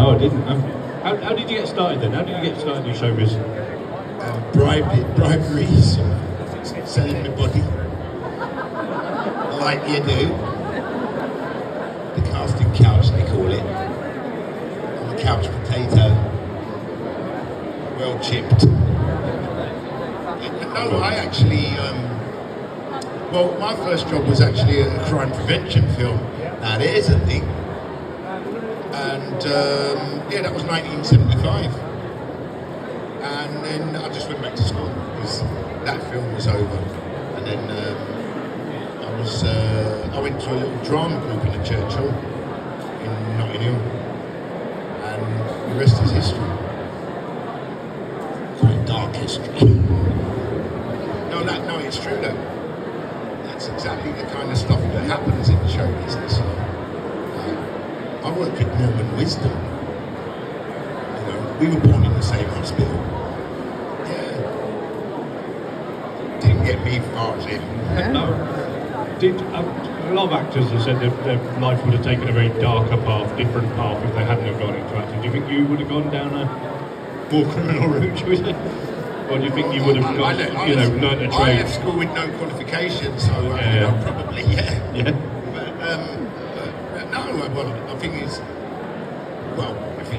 No, I didn't. How did you get started then? How did you get started in showbiz? Briberies, selling the body, like you do. The casting couch, they call it. I'm a couch potato, well chipped. No, I actually, well, my first job was actually a crime prevention film. Now, there's a thing. And, yeah, that was 1975. And then I just went back to school because that film was over. And then I went to a little drama group in the Churchill in Notting Hill. And the rest is history. Quite dark history. No, it's true though. That's exactly the kind of stuff that happens in show business. I work with Norman Wisdom. You know, we were born in the same hospital. Yeah. Didn't get me far as him. No. A lot of actors have said their life would have taken a very darker path, different path if they hadn't have gone into acting. Do you think you would have gone down a more criminal route, should we say? Or do you think you would have got, learned a trade? I left school with no qualifications, so probably, yeah. Yeah. But no, well, I think it's, well,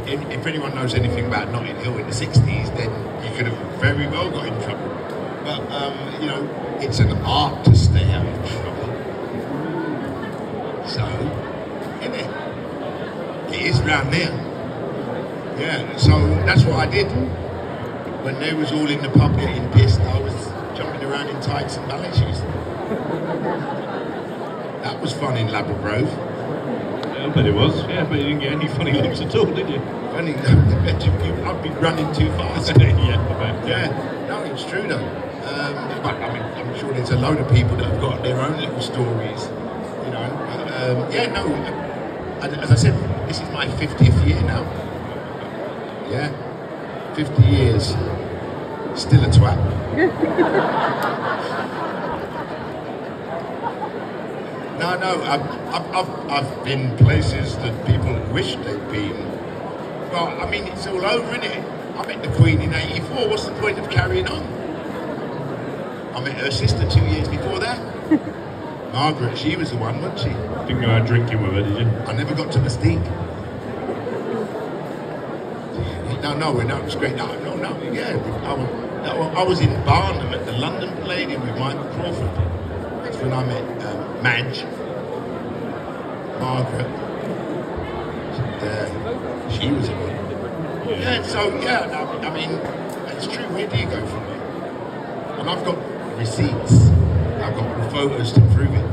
if anyone knows anything about Notting Hill in the 60s, then you could have very well got in trouble. But, it's an art to stay out of trouble. So, isn't it? It is round there. Yeah, so that's what I did. When they was all in the pub getting pissed, I was jumping around in tights and ballet shoes. That was fun in Labrador. Yeah, I bet it was. Yeah, but you didn't get any funny looks at all, did you? Funny, I'd be running too fast. Yeah, I bet. Yeah, no, it's true though. But I mean, I'm sure there's a load of people that have got their own little stories, you know. As I said, this is my 50th year now. Yeah. 50 years, still a twat. No, I've been places that people wish they'd been. Well, I mean, it's all over, isn't it? I met the Queen in '84. What's the point of carrying on? I met her sister 2 years before that. Margaret, she was the one, wasn't she? Didn't go out drinking with her, did you? I never got to Mystique. No, it was great. No, yeah. I was in Barnum at the London Palladium with Michael Crawford. That's when I met Madge, Margaret. She was a one. Yeah, so, I mean, it's true. Where do you go from there? And I've got receipts. I've got photos to prove it.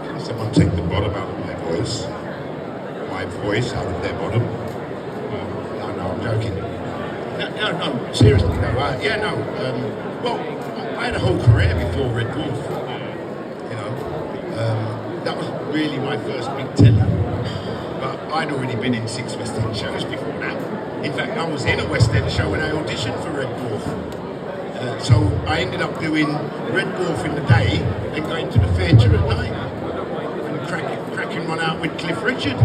Can someone take the bottom out of my voice? My voice out of their bottom? No, I'm joking. No, seriously, no. Well, I had a whole career before Red Dwarf. You know, that was really my first big telly. But I'd already been in 6 West End shows before that. In fact, I was in a West End show when I auditioned for Red Dwarf. So I ended up doing Red Dwarf in the day, then going to the theatre at night and cracking one out with Cliff Richard.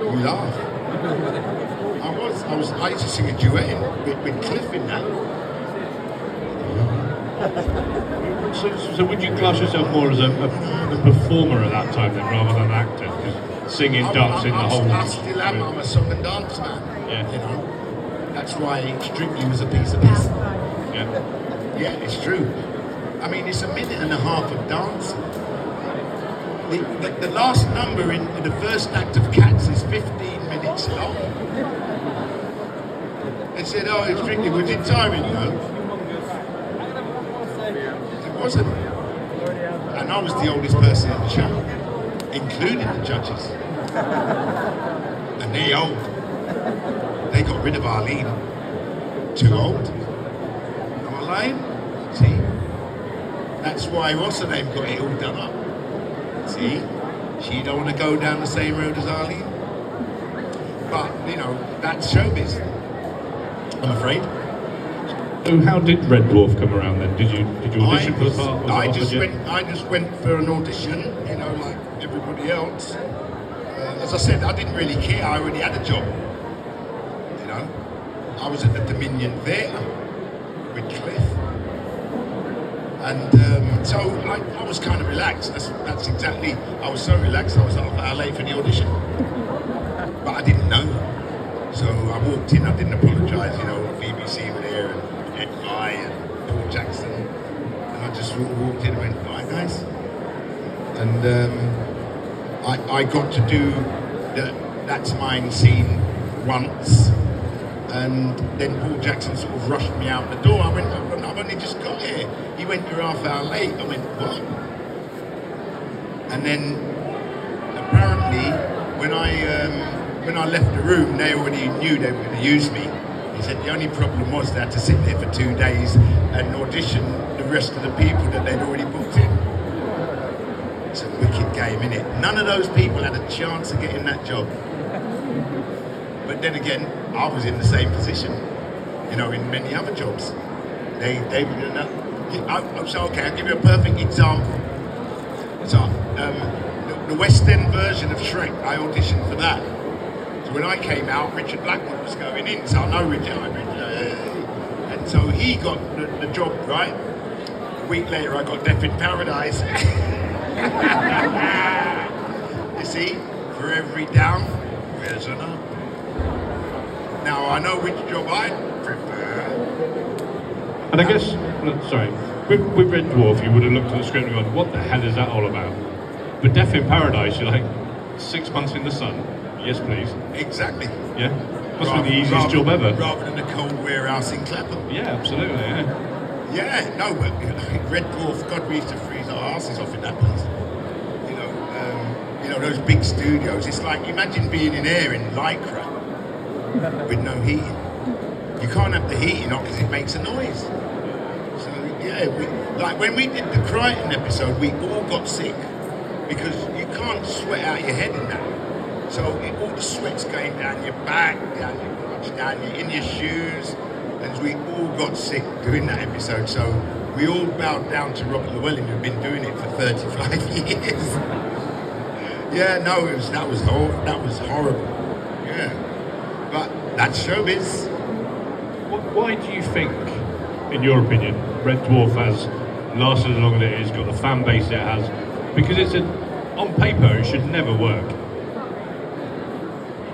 You laugh. I used to sing a duet with Cliff in that. So would you class yourself more as a performer at that time then, rather than an actor? Because singing, dancing, the whole... I still am. I'm a song and dance man. Yeah. You know, that's why Strictly was a piece of piss. Yeah. Yeah, it's true. I mean, it's a minute and a half of dancing. The last number in the first act of Cats is 15 minutes long. They said, oh, it's Strictly, was it tiring, though? It wasn't. And I was the oldest person in the show, including the judges. And they old. They got rid of Arlene. Too old. Am I lying? See? That's why what's her name got it all done up. See? She don't want to go down the same road as Arlene. But, you know, that's showbiz. I'm afraid. So how did Red Dwarf come around then? Did you audition for the part? I just went for an audition, you know, like everybody else. As I said, I didn't really care. I already had a job. You know, I was at the Dominion Theatre with Cliff, and so I was kind of relaxed. That's exactly. I was so relaxed. I was half an hour late for the audition, but I didn't know. So I walked in. I didn't apologise. You know, BBC were there and Ed Guy and Paul Jackson, and I just walked in and went, "Bye, guys." And I got to do the That's Mine scene once, and then Paul Jackson sort of rushed me out the door. I went, I've only just got here. He went, "You're half hour late." I went, "What?" And then apparently when I left the room, they already knew they were going to use me. He said the only problem was they had to sit there for 2 days and audition the rest of the people that they'd already booked in. It's a wicked game, innit? None of those people had a chance of getting that job. But then again, I was in the same position, you know, in many other jobs. They were gonna. So okay, I'll give you a perfect example. So the West End version of Shrek, I auditioned for that. So when I came out, Richard Blackpool was going in, so I know Richard, and so he got the job, right? A week later, I got Death in Paradise. You see, for every down, there's an up. Now I know which job I prefer. And I guess, sorry, with Red Dwarf, you would have looked at the script and gone, "What the hell is that all about?" But Death in Paradise, you're like, 6 months in the sun. Yes, please. Exactly. Yeah. Must be the easiest job ever. Rather than a cold warehouse in Clapham. Yeah, absolutely. Yeah. Yeah, no, but Red Dwarf, God, we used to freeze our asses off in that place. You know those big studios. It's like, imagine being in air in Lycra with no heating. You can't have the heating on because it makes a noise. So yeah, like when we did the Crichton episode, we all got sick because you can't sweat out your head in that. So all the sweat's going down your back, down your crotch, in your shoes, and we all got sick doing that episode. So we all bowed down to Robert Llewellyn, who'd been doing it for 35 years. Yeah, no, that was horrible. Yeah, but that's showbiz. Why do you think, in your opinion, Red Dwarf has lasted as long as it is, got the fan base it has? Because on paper, it should never work.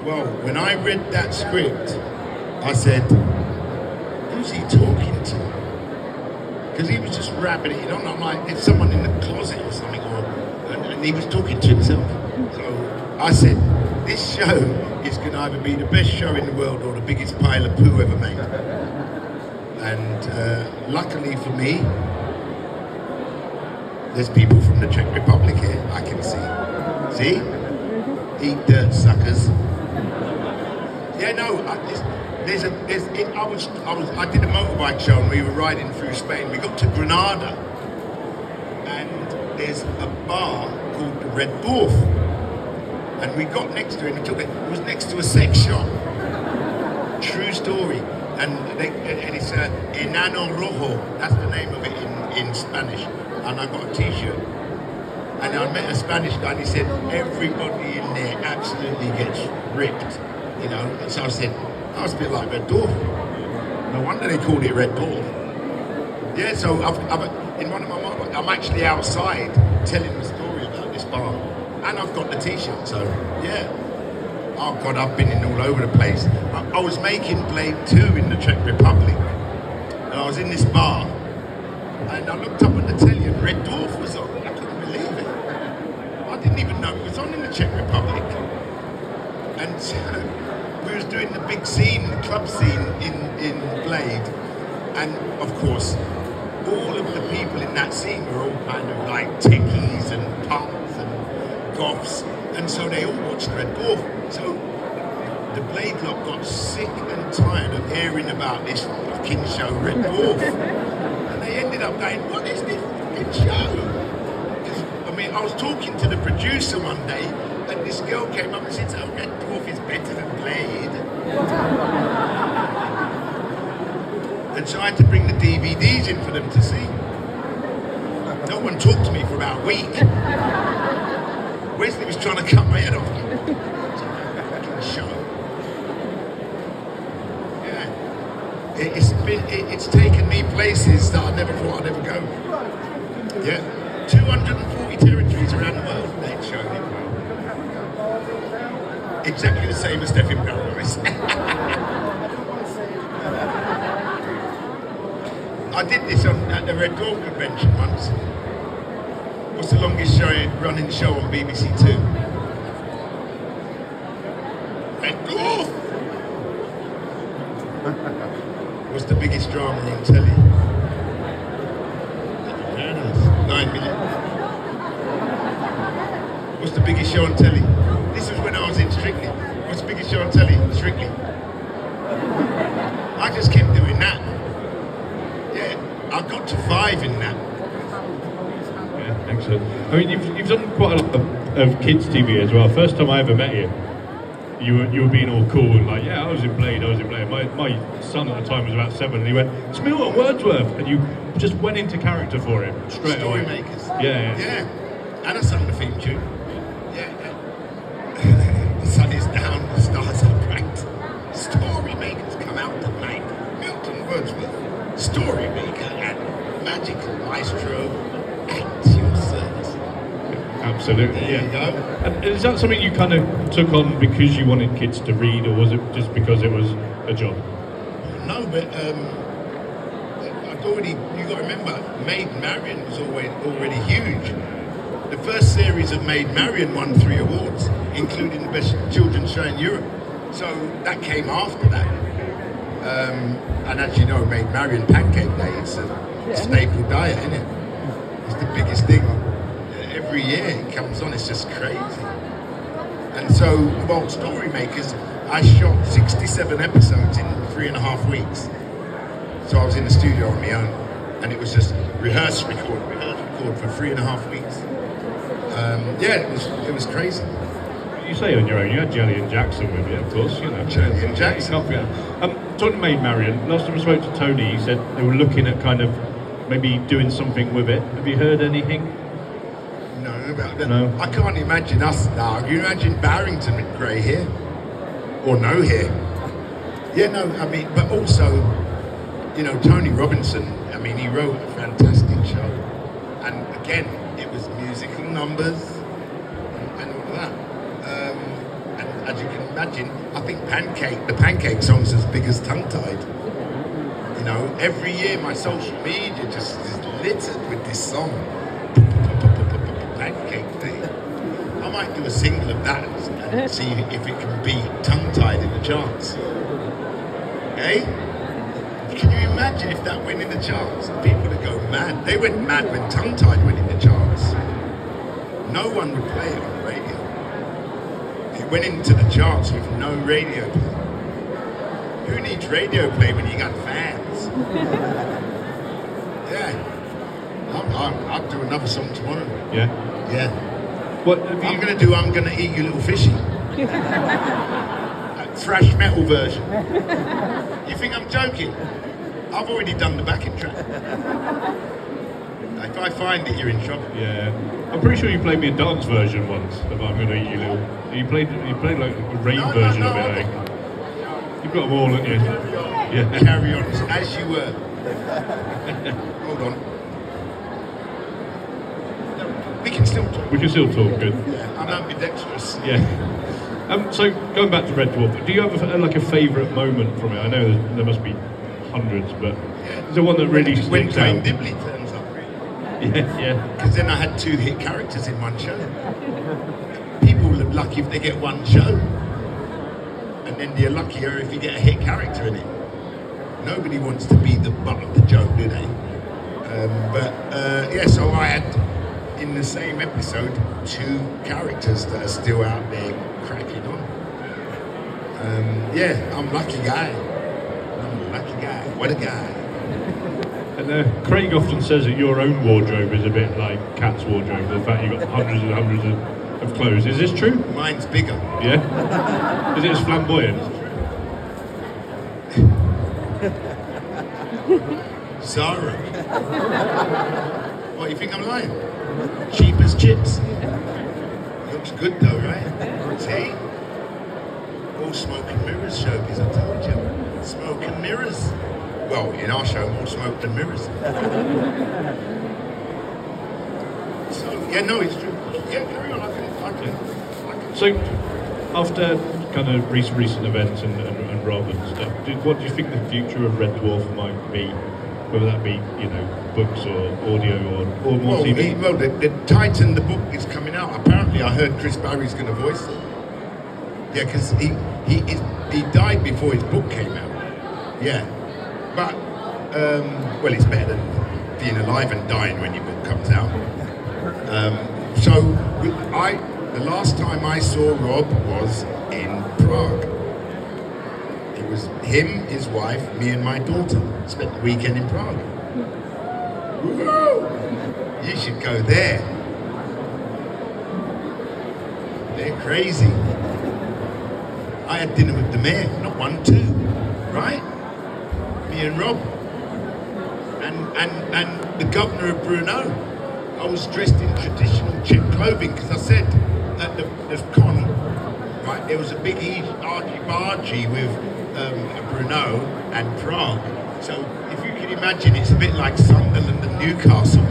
Well, when I read that script, I said, "Who's he talking to?" Because he was just rabbiting it on. I'm like, "It's someone in the closet or something," and he was talking to himself. So I said, "This show is going to either be the best show in the world or the biggest pile of poo ever made." And luckily for me, there's people from the Czech Republic here. I can see. See? Eat dirt, suckers. Yeah, no. I did a motorbike show and we were riding through Spain. We got to Granada, and there's a bar called the Red Dwarf, and we got next to it. And it was next to a sex shop. True story. And it's Enano Rojo. That's the name of it in Spanish. And I got a T-shirt. And I met a Spanish guy, and he said everybody in there absolutely gets ripped. You know, and so I said, I was a bit like Red Dwarf. No wonder they called it Red Dwarf. Yeah, so in one of my motorbikes, I'm actually outside telling the story about this bar. And I've got the T-shirt, so yeah. Oh God, I've been in all over the place. I was making Blade 2 in the Czech Republic. And I was in this bar. And I looked up at the telly and Red Dwarf was on. I couldn't believe it. I didn't even know it was on in the Czech Republic. And so we was doing the big scene, the club scene in Blade, and of course, all of the people in that scene were all kind of like techies and punks and goths, and so they all watched Red Dwarf. So the Blade lot got sick and tired of hearing about this fucking show, Red Dwarf, and they ended up going, "What is this fucking show?" I was talking to the producer one day, and this girl came up and said, "Oh, Red Dwarf is better than Blade." And so I had to bring the DVDs in for them to see. No one talked to me for about a week. Wesley was trying to cut my head off. Show. Yeah. It's taken me places that I never thought I'd ever go. Yeah. 240 territories around the world. They'd shown it. Exactly the same as Death in Paradise. I did this at the Red Dwarf convention once. What's the longest running show on BBC Two? Red Dwarf! What's the biggest drama on telly? 9 million. What's the biggest show on telly? This was when I was in Strictly. What's the biggest show on telly? Strictly. I just kept doing that. Yeah, I got to 5 in that. Yeah, excellent. I mean, you've done quite a lot of kids' TV as well. First time I ever met you, you were being all cool and like, yeah, I was in Blade. My son at the time was about 7, and he went, it's Milton Wordsworth, and you just went into character for him straight away. Storymakers. Yeah. And I sung the theme tune. Yeah. The sun is down, the stars are bright. Storymakers come out tonight. Milton Wordsworth, Storymaker and Magical Maestro at your service. Absolutely, There yeah. you go. And is that something you kind of took on because you wanted kids to read, or was it just because it was a job? No, but you got to remember, Maid Marian was already huge. The first series of Maid Marian won 3 awards, including the best children's show in Europe. So that came after that. And as you know, Maid Marian Pancake Day is a staple diet, isn't it? It's the biggest thing. Every year it comes on, it's just crazy. And so, well, Storymakers, I shot 67 episodes in 3.5 weeks. So I was in the studio on my own, and it was just rehearse, record for 3.5 weeks. It was crazy. You say on your own, you had Jelly and Jackson with you, of course, you know. Jelly and Jackson. Talking Maid Marian, last time I spoke to Tony, he said they were looking at kind of maybe doing something with it. Have you heard anything? No, about that. No. I can't imagine us now. Can you imagine Barrington with grey hair? Or no hair? Yeah, no, I mean, but also, you know, Tony Robinson, I mean, he wrote a fantastic show. And again, it was musical numbers and all of that. And as you can imagine, I think the Pancake song's as big as Tongue Tied. You know, every year my social media just is littered with this song. Pancake Day. I might do a single of that and see if it can beat Tongue Tied in the charts. Eh? Can you imagine if that went in the charts? People would go mad. They went mad when Tongue Tied went in the charts. No one would play it on the radio. It went into the charts with no radio play. Who needs radio play when you got fans? Yeah. I'll do another song tomorrow. Yeah. Yeah. What I'm gonna eat you little fishy. A thrash metal version. You think I'm joking? I've already done the backing track. If I find it, you're in trouble. Yeah. I'm pretty sure you played me a dance version once of I'm Gonna Eat You Little. You played like a rave version of it, I think. You've got them all, haven't you? Yeah. Carry on as you were. Hold on. We can still talk. We can still talk, good. Yeah, I'm ambidextrous. Yeah. So going back to Red Dwarf, do you have a favourite moment from it? I know there must be hundreds, but is there one that really when sticks Dwayne out? Dibley turns up, really. Yeah. Because then I had 2 hit characters in one show. People are lucky if they get one show, and then they're luckier if you get a hit character in it. Nobody wants to be the butt of the joke, do they? So I had, in the same episode, 2 characters that are still out there cracking on. I'm a lucky guy. I'm a lucky guy. What a guy. And Craig often says that your own wardrobe is a bit like Cat's wardrobe. The fact you've got hundreds and hundreds of clothes. Is this true? Mine's bigger. Yeah? Is it as flamboyant? Zara. What, you think I'm lying? Cheap as chips. looks good though, right? See? All smoke and mirrors showbiz, I told you. Smoke and mirrors. Well, in our show, more smoke than mirrors. So, yeah, no, it's true. Yeah, carry on, I can. So, after kind of recent events and Rob and stuff, what do you think the future of Red Dwarf might be? Whether that be, books or audio or more TV? Well, the Titan, the book is coming out. Apparently, I heard Chris Barry's going to voice it. Yeah, because he died before his book came out. Yeah. But, well, it's better than being alive and dying when your book comes out. The last time I saw Rob was in Prague. It was him, his wife, me and my daughter. Spent the weekend in Prague. Woo-hoo! You should go there. They're crazy. I had dinner with the mayor, not one, two, right? Me and Rob. And the governor of Brno. I was dressed in traditional Czech clothing because I said at the con, right, there was a big argy-bargy with Brno and Prague. So if you can imagine, it's a bit like Sunderland and Newcastle.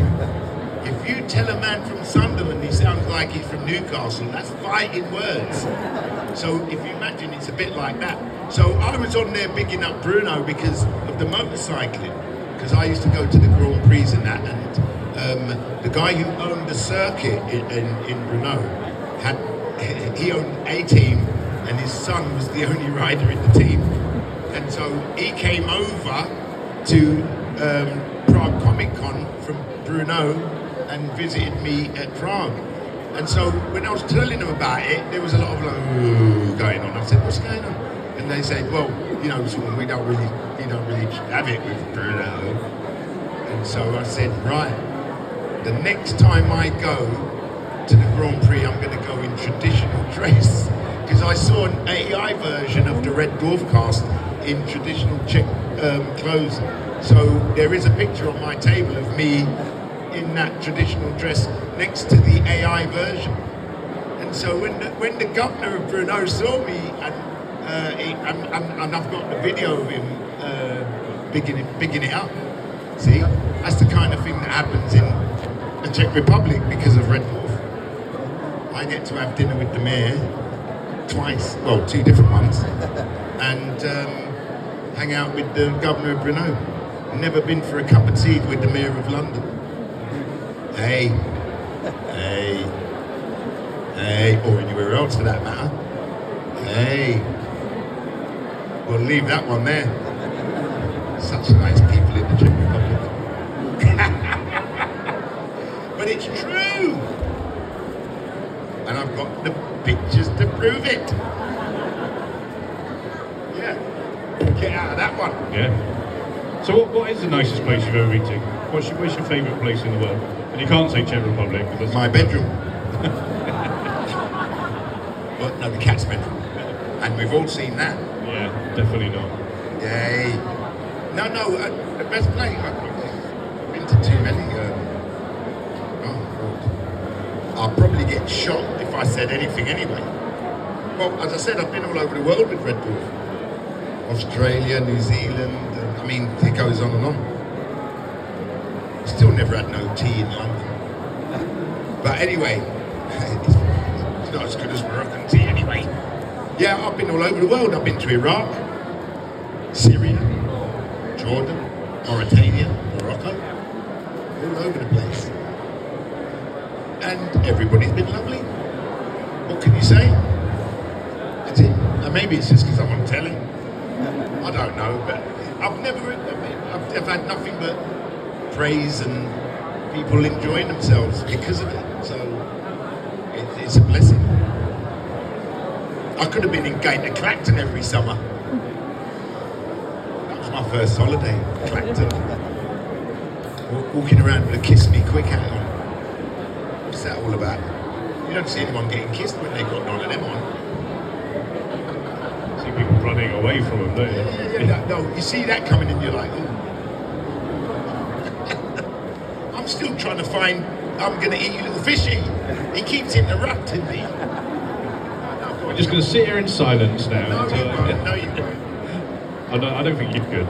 If you tell a man from Sunderland he sounds like he's from Newcastle, that's fighting words. So if you imagine, it's a bit like that. So I was on there bigging up Brno because of the motorcycling, because I used to go to the Grand Prix and that, and the guy who owned the circuit in Brno he owned a team, and his son was the only rider in the team. And so he came over to Prague Comic Con from Brno and visited me at Prague. And so when I was telling them about it, there was a lot of like, going on. I said, what's going on? And they said, well, we don't really have it with Brno. And so I said, right, the next time I go to the Grand Prix, I'm going to go in traditional dress. Because I saw an AI version of the Red Dwarf cast in traditional Czech clothes. So there is a picture on my table of me in that traditional dress next to the AI version. And so when the governor of Brno saw me, and I've got the video of him bigging it up. See, that's the kind of thing that happens in the Czech Republic because of Red Dwarf. I get to have dinner with the mayor twice, well, two different ones, and hang out with the governor of Brno. Never been for a cup of tea with the mayor of London. Hey, or anywhere else for that matter. Hey, we'll leave that one there. Such nice people in the Czech Republic. But it's true. And I've got the pictures to prove it. Yeah. Get out of that one. Yeah. So what is the nicest place you've ever been to? What's your favourite place in the world? And you can't say Czech Republic. Because my bedroom. Well, no, the cat's bedroom. And we've all seen that. Yeah, definitely not. Yay. No, the best place. I've been to too many. I'll probably get shot if I said anything anyway. Well, as I said, I've been all over the world with Red Dwarf. Australia, New Zealand, it goes on and on. Still never had no tea in London. But anyway, it's not as good as Moroccan tea anyway. Yeah, I've been all over the world. I've been to Iraq, Syria, Jordan, Mauritania, Morocco, all over the place. And everybody's been lovely. What can you say? That's it. And maybe it's just because I'm on telly. I don't know, but I've had nothing but praise and people enjoying themselves because of it. So it's a blessing. I could have been in Gaynor Clacton every summer. That was my first holiday, Clacton. Walking around with a Kiss Me Quick hat on. What's that all about? You don't see anyone getting kissed when they've got none of them on. See people running away from them, don't you? Yeah. No, you see that coming and you're like, oh. I'm still trying to find I'm going to eat you, little fishy. He keeps interrupting me. We're just going to sit here in silence now. No, you won't. No, you won't. I don't think you could.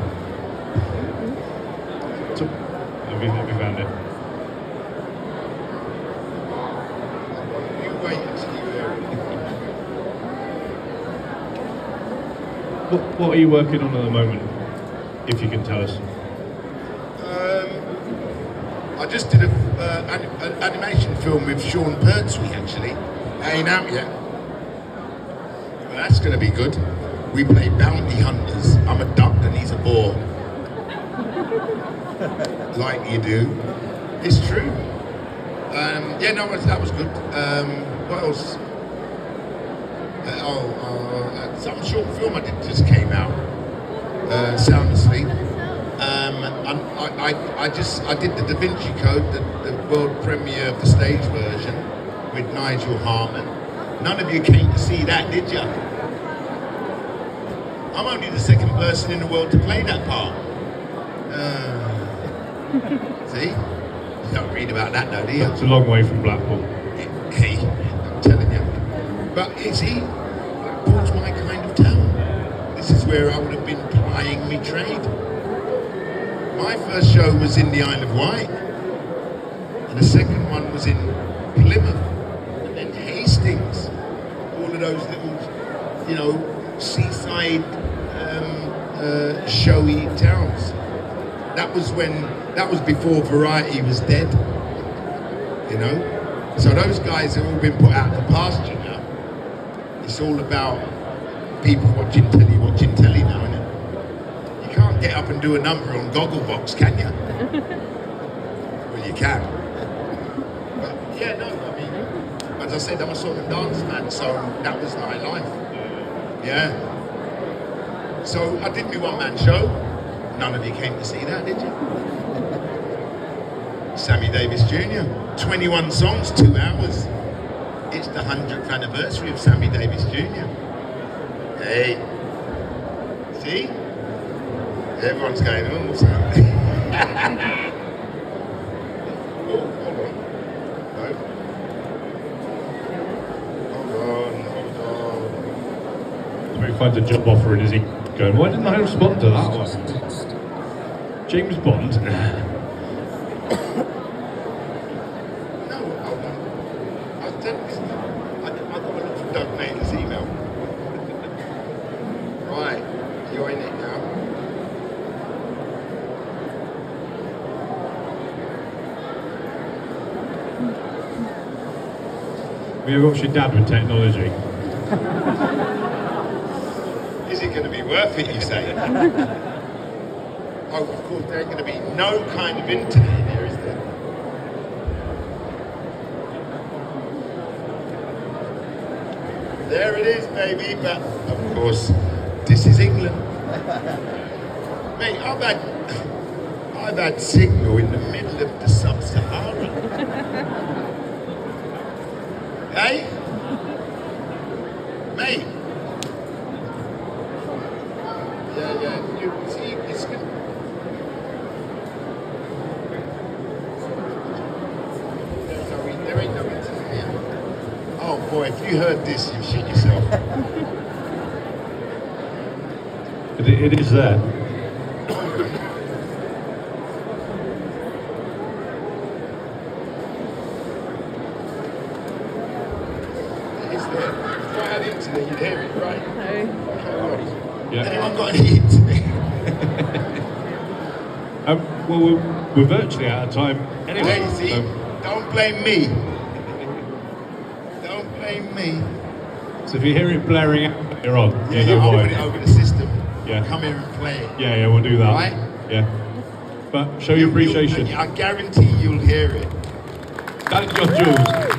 So, have you found it? You wait until you hear it. What are you working on at the moment, if you can tell us? I just did an animation film with Sean Pertwee, actually. It ain't out yet. Well, that's going to be good. We play bounty hunters. I'm a duck and he's a boar. Like you do. It's true. Yeah, no, that was good. What else? Some short film I did just came out. Sound Asleep. I did the Da Vinci Code, the world premiere of the stage version with Nigel Harman. None of you came to see that, did you? I'm only the second person in the world to play that part. See? You don't read about that though, do you? It's a long way from Blackpool. Hey, I'm telling you. But you see, Blackpool's my kind of town. This is where I would have been plying me trade. My first show was in the Isle of Wight, and the second one was in Plymouth, and then Hastings. All of those little, seaside, showy towns. That was before variety was dead. So those guys have all been put out to pasture now. It's all about people watching telly now, isn't it? You can't get up and do a number on Gogglebox, can you? Well, you can. But yeah, no, I mean, as I said, I'm a sort of dance man, so that was my life. Yeah. So I did my one-man show. None of you came to see that, did you? Sammy Davis Jr. 21 songs, 2 hours. It's the 100th anniversary of Sammy Davis Jr. Hey. See? Everyone's going, oh, what's that? Oh, hold on. No. Hold on. So he finds a job offer and is he going, why didn't I respond to that one? James Bond? No, hold on. I'll tell you this. I've got to look for Doug Naylor's email. Right, you're in it now. Have you ever watched your dad with technology? Is it going to be worth it, you say? Oh, of course, there ain't going to be no kind of internet in here, is there? There it is, baby, but of course, this is England. Mate, I've had signal in the middle of the sub-Sahara. Hey? Mate? Yeah, you see, it's good. There ain't no internet here. Oh boy, if you heard this, you shit yourself. It is there. It is there. If I had internet, you'd hear it, right? No. Yeah. Anyone got any internet? Well, we're virtually out of time anyway. Lazy. So, Don't blame me. Don't blame me. so if you hear it blaring out later on, Yeah, you know I'll why. put it over the system. Yeah. Come here and play it. Yeah, we'll do that. Right? Yeah. But show your appreciation. I guarantee you'll hear it. That's John-Jules.